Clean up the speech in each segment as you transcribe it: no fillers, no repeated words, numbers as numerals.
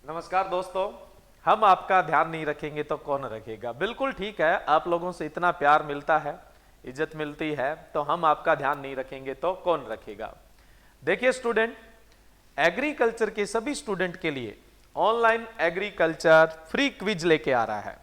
नमस्कार दोस्तों। हम आपका ध्यान नहीं रखेंगे तो कौन रखेगा। बिल्कुल ठीक है, आप लोगों से इतना प्यार मिलता है, इज्जत मिलती है, तो हम आपका ध्यान नहीं रखेंगे तो कौन रखेगा। देखिए स्टूडेंट, एग्रीकल्चर के सभी स्टूडेंट के लिए ऑनलाइन एग्रीकल्चर फ्री क्विज लेके आ रहा है।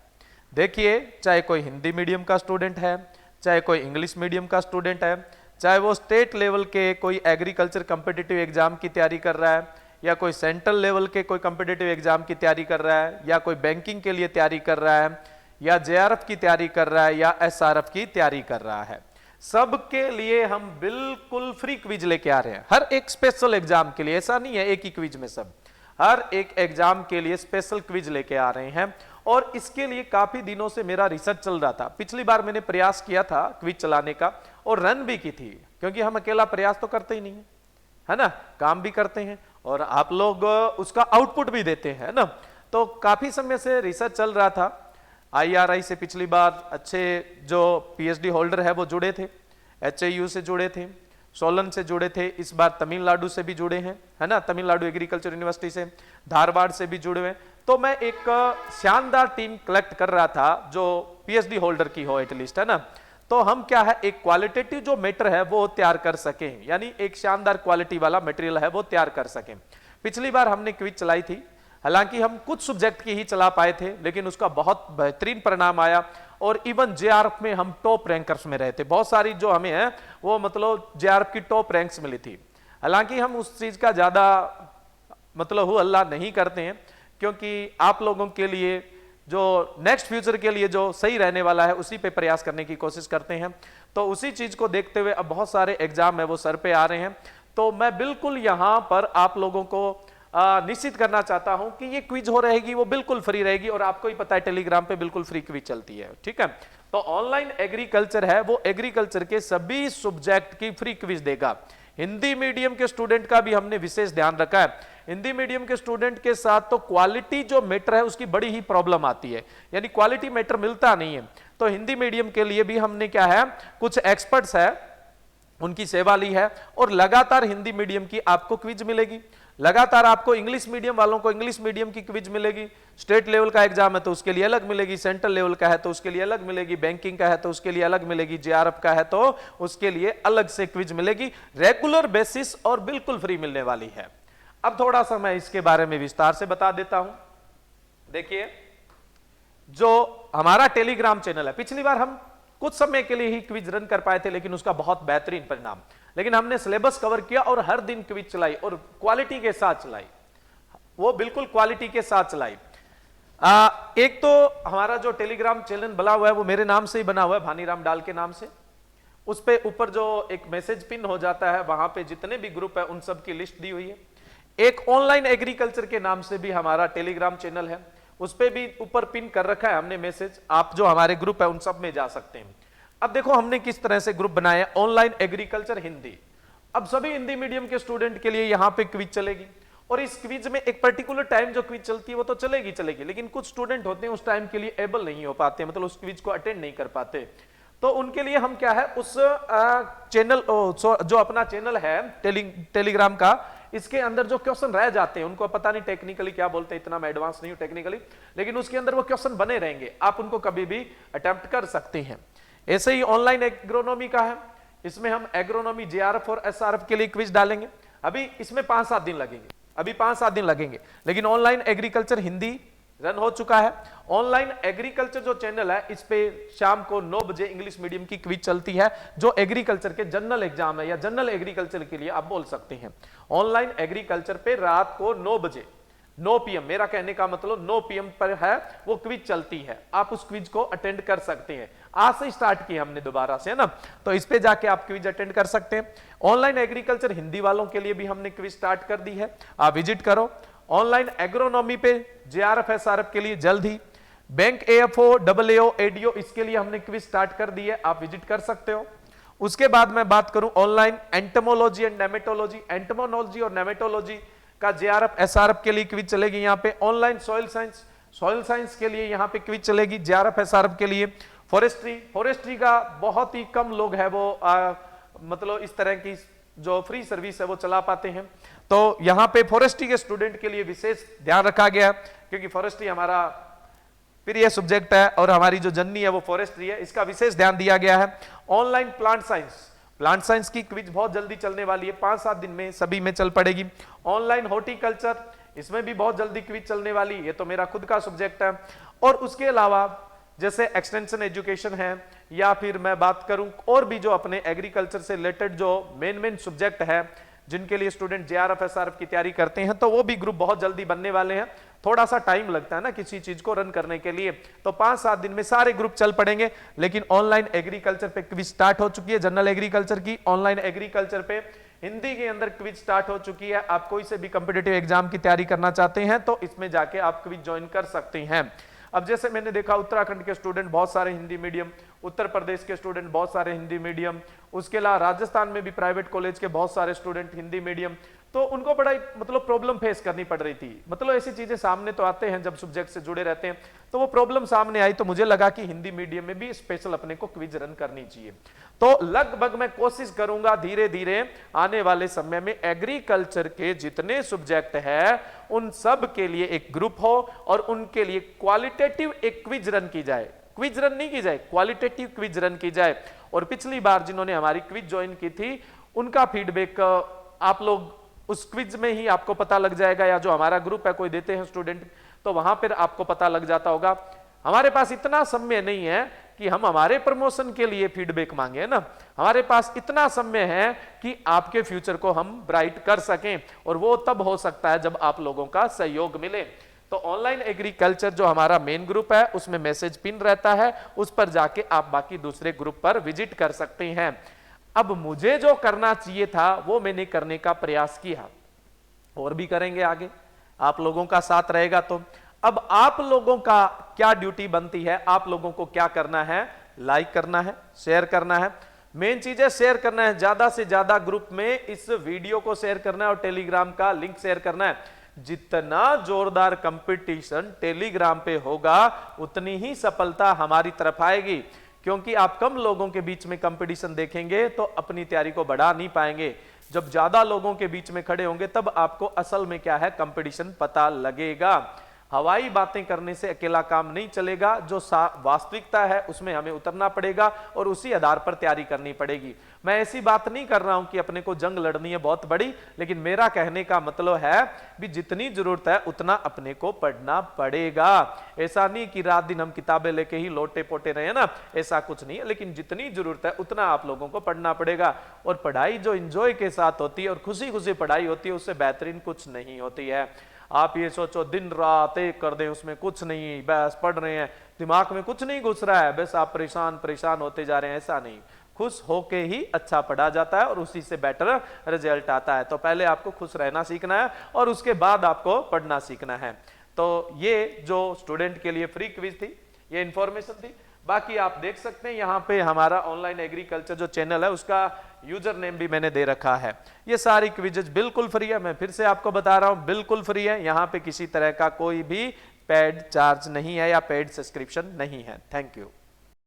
देखिए, चाहे कोई हिंदी मीडियम का स्टूडेंट है, चाहे कोई इंग्लिश मीडियम का स्टूडेंट है, चाहे वो स्टेट लेवल के कोई एग्रीकल्चर कॉम्पिटिटिव एग्जाम की तैयारी कर रहा है, या कोई सेंट्रल लेवल के कोई कॉम्पिटिटिव एग्जाम की तैयारी कर रहा है, या कोई बैंकिंग के लिए तैयारी कर रहा है, या जेआरएफ की तैयारी कर रहा है, या एसआरएफ की तैयारी कर रहा है, सबके लिए हम बिल्कुल फ्री क्विज लेके आ रहे हैं। हर एक स्पेशल एग्जाम के लिए, ऐसा नहीं है एक ही क्विज में सब, हर एक एग्जाम के लिए स्पेशल क्विज लेके आ रहे हैं। और इसके लिए काफी दिनों से मेरा रिसर्च चल रहा था। पिछली बार मैंने प्रयास किया था क्विज चलाने का और रन भी की थी, क्योंकि हम अकेला प्रयास तो करते ही नहीं है ना, काम भी करते हैं और आप लोग उसका आउटपुट भी देते हैं ना। तो काफी समय से रिसर्च चल रहा था। आईआरआई से पिछली बार अच्छे जो पीएचडी होल्डर है वो जुड़े थे, एचएयू से जुड़े थे, सोलन से जुड़े थे, इस बार तमिलनाडु से भी जुड़े हैं, है ना, तमिलनाडु एग्रीकल्चर यूनिवर्सिटी से, धारवाड़ से भी जुड़े हुए। तो मैं एक शानदार टीम कलेक्ट कर रहा था जो पीएचडी होल्डर की हो एटलीस्ट, है ना। तो हम क्या है, एक क्वालिटेटिव जो मैटर है वो तैयार कर सके, यानी एक शानदार क्वालिटी वाला मटेरियल है वो तैयार कर सके। पिछली बार हमने क्विज चलाई थी, हालांकि हम कुछ सब्जेक्ट की ही चला पाए थे, लेकिन उसका बहुत बेहतरीन परिणाम आया और इवन जेआरएफ में हम टॉप रैंकर्स में रहे थे। बहुत सारी जो हमें है वो मतलब जेआरएफ की टॉप रैंक्स मिली थी। हालांकि हम उस चीज का ज्यादा मतलब हो अल्लाह नहीं करते हैं, क्योंकि आप लोगों के लिए जो नेक्स्ट फ्यूचर के लिए जो सही रहने वाला है उसी पे प्रयास करने की कोशिश करते हैं। तो उसी चीज को देखते हुए अब बहुत सारे एग्जाम है वो सर पे आ रहे हैं, तो मैं बिल्कुल यहां पर आप लोगों को निश्चित करना चाहता हूं कि ये क्विज हो रहेगी वो बिल्कुल फ्री रहेगी। और आपको ही पता है टेलीग्राम पे बिल्कुल फ्री क्विज चलती है, ठीक है। तो ऑनलाइन एग्रीकल्चर है वो एग्रीकल्चर के सभी सब्जेक्ट की फ्री क्विज देगा। हिंदी मीडियम के स्टूडेंट का भी हमने विशेष ध्यान रखा है। हिंदी मीडियम के स्टूडेंट के साथ तो क्वालिटी जो मैटर है उसकी बड़ी ही प्रॉब्लम आती है, यानी क्वालिटी मैटर मिलता नहीं है। तो हिंदी मीडियम के लिए भी हमने क्या है, कुछ एक्सपर्ट्स है उनकी सेवा ली है और लगातार हिंदी मीडियम की आपको क्विज मिलेगी, लगातार आपको इंग्लिश मीडियम वालों को इंग्लिश मीडियम की क्विज मिलेगी। स्टेट लेवल का एग्जाम है तो उसके लिए अलग मिलेगी, सेंट्रल लेवल का है तो उसके लिए अलग मिलेगी, बैंकिंग का है तो उसके लिए अलग मिलेगी, जेआरएफ का है तो उसके लिए अलग से क्विज मिलेगी, रेगुलर बेसिस और बिल्कुल फ्री मिलने वाली है। अब थोड़ा सा मैं इसके बारे में विस्तार से बता देता हूं। देखिए, जो हमारा टेलीग्राम चैनल है, पिछली बार हम कुछ समय के लिए ही क्विज रन कर पाए थे, लेकिन उसका बहुत बेहतरीन परिणाम, लेकिन हमने सिलेबस कवर किया और हर दिन क्विज चलाई और क्वालिटी के साथ चलाई, वो बिल्कुल क्वालिटी के साथ चलाई। एक तो हमारा जो टेलीग्राम चैनल बना हुआ है वो मेरे नाम से ही बना हुआ है, भानीराम डाल के नाम से। उस पे ऊपर जो एक मैसेज पिन हो जाता है वहां पे जितने भी ग्रुप है उन सब की लिस्ट दी हुई है। एक ऑनलाइन एग्रीकल्चर के नाम से भी हमारा टेलीग्राम चैनल है, उस पे भी ऊपर पिन कर रखा है हमने मैसेज, आप जो हमारे ग्रुप है उन सब में जा सकते हैं। अब देखो हमने किस तरह से ग्रुप बनाया, ऑनलाइन एग्रीकल्चर हिंदी। अब सभी हिंदी मीडियम के स्टूडेंट के लिए यहां पे क्विज चलेगी और इस क्विज में एक पर्टिकुलर टाइम जो क्विज चलती है वो तो चलेगी, लेकिन कुछ स्टूडेंट होते हैं उस टाइम के लिए एबल नहीं हो पाते, मतलब उस क्विज को अटेंड नहीं कर पाते। तो उनके लिए हम क्या है, उस चैनल जो अपना चैनल है टेलीग्राम का, इसके अंदर जो क्वेश्चन रह जाते हैं, उनको पता नहीं टेक्निकली क्या बोलते हैं, इतना मैं एडवांस नहीं हूं टेक्निकली, लेकिन उसके अंदर वो क्वेश्चन बने रहेंगे, आप उनको कभी भी अटेम्प्ट कर सकते हैं। ऐसे ही ऑनलाइन एग्रोनॉमी का है, इसमें हम एग्रोनॉमी जेआरएफ और एसआरएफ के लिए क्विज डालेंगे। अभी इसमें 5-7 दिन लगेंगे, अभी 5-7 दिन लगेंगे, लेकिन ऑनलाइन एग्रीकल्चर हिंदी रन हो चुका है। ऑनलाइन एग्रीकल्चर जो चैनल है इस पे शाम को 9 बजे इंग्लिश मीडियम की क्विज चलती है, जो एग्रीकल्चर के जनरल एग्जाम है या जनरल एग्रीकल्चर के लिए आप बोल सकते हैं। ऑनलाइन एग्रीकल्चर पे रात को 9 बजे 9 PM, मेरा कहने का मतलब 9 PM पर है वो क्विज चलती है, आप उस क्विज को अटेंड कर सकते हैं। आज से स्टार्ट की हमने दोबारा से, है ना, तो इस पे जाके आप क्विज अटेंड कर सकते हैं। ऑनलाइन एग्रीकल्चर हिंदी वालों के लिए भी हमने क्विज स्टार्ट कर दी है, आप विजिट करो। ऑनलाइन एग्रोनॉमी पे जेआरएफ एसआरएफ के लिए जल्द ही, बैंक एएफओ AAO एडीओ इसके लिए हमने क्विज स्टार्ट कर दी है, आप विजिट कर सकते हो। उसके बाद मैं बात करूं ऑनलाइन एंटमोलॉजी एंड नेमेटोलॉजी, एंटमोलॉजी और नेमेटोलॉजी का जेआरएफ एसआरएफ के लिए क्विज चलेगी यहाँ पे। ऑनलाइन सॉइल साइंस के लिए यहाँ पे क्विज चलेगी जेआरएफ एसआरएफ के लिए। फॉरेस्ट्री का बहुत ही कम लोग है वो मतलब इस तरह की जो फ्री सर्विस है वो चला पाते हैं। तो यहां पे फॉरेस्ट्री के स्टूडेंट के लिए विशेष ध्यान रखा गया है, क्योंकि फॉरेस्ट्री हमारा प्रिय सब्जेक्ट है और हमारी जो जननी है वो फॉरेस्ट्री है, इसका विशेष ध्यान दिया गया है। ऑनलाइन प्लांट साइंस की क्विज बहुत जल्दी चलने वाली है, 5-7 दिन में सभी में चल पड़ेगी। ऑनलाइन हॉर्टिकल्चर, इसमें भी बहुत जल्दी क्विज चलने वाली, ये तो मेरा खुद का सब्जेक्ट है। और उसके अलावा जैसे एक्सटेंशन एजुकेशन है, या फिर मैं बात करूं और भी जो अपने एग्रीकल्चर से रिलेटेड जो मेन सब्जेक्ट है जिनके लिए स्टूडेंट जेआरएफ एसआरएफ की तैयारी करते हैं, तो वो भी ग्रुप बहुत जल्दी बनने वाले हैं। थोड़ा सा टाइम लगता है ना किसी चीज को रन करने के लिए, तो 5-7 दिन में सारे ग्रुप चल पड़ेंगे। लेकिन ऑनलाइन एग्रीकल्चर पे क्विज स्टार्ट हो चुकी है, जनरल एग्रीकल्चर की। ऑनलाइन एग्रीकल्चर पे हिंदी के अंदर क्विज स्टार्ट हो चुकी है। आप कोई से भी कंपिटिटिव एग्जाम की तैयारी करना चाहते हैं तो इसमें जाके आप क्विज ज्वाइन कर सकते हैं। अब जैसे मैंने देखा उत्तराखंड के स्टूडेंट बहुत सारे हिंदी मीडियम, उत्तर प्रदेश के स्टूडेंट बहुत सारे हिंदी मीडियम, उसके अलावा राजस्थान में भी प्राइवेट कॉलेज के बहुत सारे स्टूडेंट हिंदी मीडियम, तो उनको बड़ा मतलब प्रॉब्लम फेस करनी पड़ रही थी। मतलब ऐसी चीजें सामने तो आते हैं जब सब्जेक्ट से जुड़े रहते हैं, तो वो प्रॉब्लम सामने आई, तो मुझे लगा कि हिंदी मीडियम में भी स्पेशल अपने को क्विज रन करनी चाहिए। तो लगभग मैं कोशिश करूंगा धीरे धीरे आने वाले समय में एग्रीकल्चर के जितने सब्जेक्ट है उन सब के लिए एक ग्रुप हो और उनके लिए क्वालिटेटिव एक क्विज रन की जाए। क्विज रन नहीं की जाए, क्वालिटेटिव क्विज रन की जाए। और पिछली बार जिन्होंने हमारी क्विज ज्वाइन की थी उनका फीडबैक आप लोग उस क्विज में ही आपको पता लग जाएगा, या जो हमारा ग्रुप है कोई देते हैं स्टूडेंट तो वहां पर आपको पता लग जाता होगा। हमारे पास इतना समय नहीं है कि हम हमारे प्रमोशन के लिए फीडबैक मांगे, है ना। हमारे पास इतना समय है कि आपके फ्यूचर को हम ब्राइट कर सकें, और वो तब हो सकता है जब आप लोगों का सहयोग मिले। तो ऑनलाइन एग्रीकल्चर जो हमारा मेन ग्रुप है उसमें मैसेज पिन रहता है, उस पर जाके आप बाकी दूसरे ग्रुप पर विजिट कर सकते हैं। अब मुझे जो करना चाहिए था वो मैंने करने का प्रयास किया, और भी करेंगे आगे, आप लोगों का साथ रहेगा तो। अब आप लोगों का क्या ड्यूटी बनती है, आप लोगों को क्या करना है, लाइक करना है, शेयर करना है। मेन चीज है शेयर करना है, ज्यादा से ज्यादा ग्रुप में इस वीडियो को शेयर करना है और टेलीग्राम का लिंक शेयर करना है। जितना जोरदार कंपटीशन टेलीग्राम पे होगा उतनी ही सफलता हमारी तरफ आएगी, क्योंकि आप कम लोगों के बीच में कंपटीशन देखेंगे तो अपनी तैयारी को बढ़ा नहीं पाएंगे। जब ज्यादा लोगों के बीच में खड़े होंगे तब आपको असल में क्या है कंपटीशन पता लगेगा। हवाई बातें करने से अकेला काम नहीं चलेगा, जो वास्तविकता है उसमें हमें उतरना पड़ेगा और उसी आधार पर तैयारी करनी पड़ेगी। मैं ऐसी बात नहीं कर रहा हूं कि अपने को जंग लड़नी है बहुत बड़ी, लेकिन मेरा कहने का मतलब है भी जितनी जरूरत है उतना अपने को पढ़ना पड़ेगा। ऐसा नहीं कि रात दिन हम किताबें लेके ही लोटे पोटे रहे ना, ऐसा कुछ नहीं है, लेकिन जितनी जरूरत है उतना आप लोगों को पढ़ना पड़ेगा। और पढ़ाई जो इंजॉय के साथ होती है और खुशी खुशी पढ़ाई होती है उससे बेहतरीन कुछ नहीं होती है। आप ये सोचो दिन रात एक कर दें, उसमें कुछ नहीं, बस पढ़ रहे हैं, दिमाग में कुछ नहीं घुस रहा है, बस आप परेशान परेशान होते जा रहे हैं, ऐसा नहीं। खुश होके ही अच्छा पढ़ा जाता है और उसी से बेटर रिजल्ट आता है। तो पहले आपको खुश रहना सीखना है और उसके बाद आपको पढ़ना सीखना है। तो ये जो स्टूडेंट के लिए फ्री क्विज थी, ये इंफॉर्मेशन थी। बाकी आप देख सकते हैं यहाँ पे हमारा ऑनलाइन एग्रीकल्चर जो चैनल है उसका यूजर नेम भी मैंने दे रखा है। ये सारी क्विजेज बिल्कुल फ्री है, मैं फिर से आपको बता रहा हूं बिल्कुल फ्री है। यहाँ पे किसी तरह का कोई भी पेड चार्ज नहीं है या पेड सब्सक्रिप्शन नहीं है। Thank you.